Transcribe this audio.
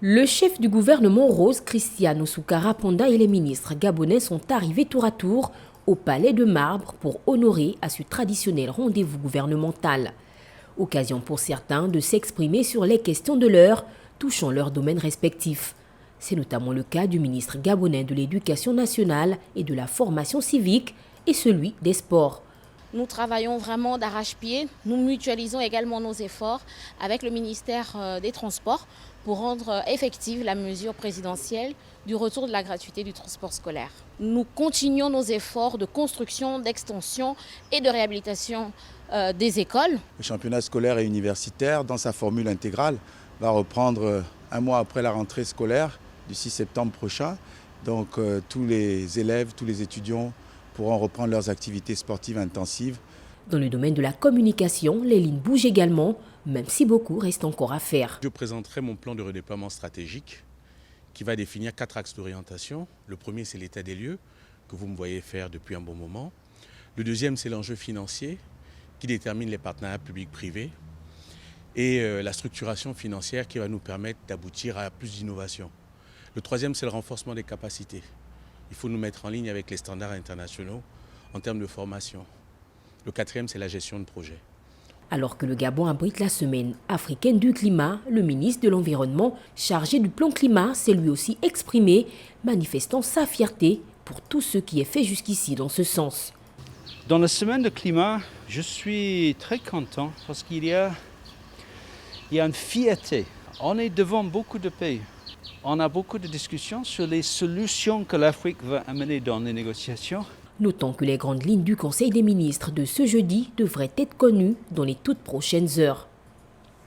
Le chef du gouvernement rose, Christian Sounkara Ponda, et les ministres gabonais sont arrivés tour à tour au Palais de Marbre pour honorer à ce traditionnel rendez-vous gouvernemental. Occasion pour certains de s'exprimer sur les questions de l'heure touchant leurs domaines respectifs. C'est notamment le cas du ministre gabonais de l'Éducation nationale et de la formation civique et celui des sports. Nous travaillons vraiment d'arrache-pied. Nous mutualisons également nos efforts avec le ministère des Transports pour rendre effective la mesure présidentielle du retour de la gratuité du transport scolaire. Nous continuons nos efforts de construction, d'extension et de réhabilitation des écoles. Le championnat scolaire et universitaire, dans sa formule intégrale, va reprendre un mois après la rentrée scolaire du 6 septembre prochain. Donc tous les élèves, tous les étudiants pourront reprendre leurs activités sportives intensives. Dans le domaine de la communication, les lignes bougent également, même si beaucoup reste encore à faire. Je présenterai mon plan de redéploiement stratégique qui va définir 4 axes d'orientation. Le premier, c'est l'état des lieux, que vous me voyez faire depuis un bon moment. Le deuxième, c'est l'enjeu financier, qui détermine les partenariats publics-privés. Et la structuration financière qui va nous permettre d'aboutir à plus d'innovation. Le troisième, c'est le renforcement des capacités. Il faut nous mettre en ligne avec les standards internationaux en termes de formation. Le quatrième, c'est la gestion de projet. Alors que le Gabon abrite la semaine africaine du climat, le ministre de l'Environnement, chargé du plan climat, s'est lui aussi exprimé, manifestant sa fierté pour tout ce qui est fait jusqu'ici dans ce sens. Dans la semaine de climat, je suis très content parce qu'il y a une fierté. On est devant beaucoup de pays. On a beaucoup de discussions sur les solutions que l'Afrique va amener dans les négociations. Notons que les grandes lignes du Conseil des ministres de ce jeudi devraient être connues dans les toutes prochaines heures.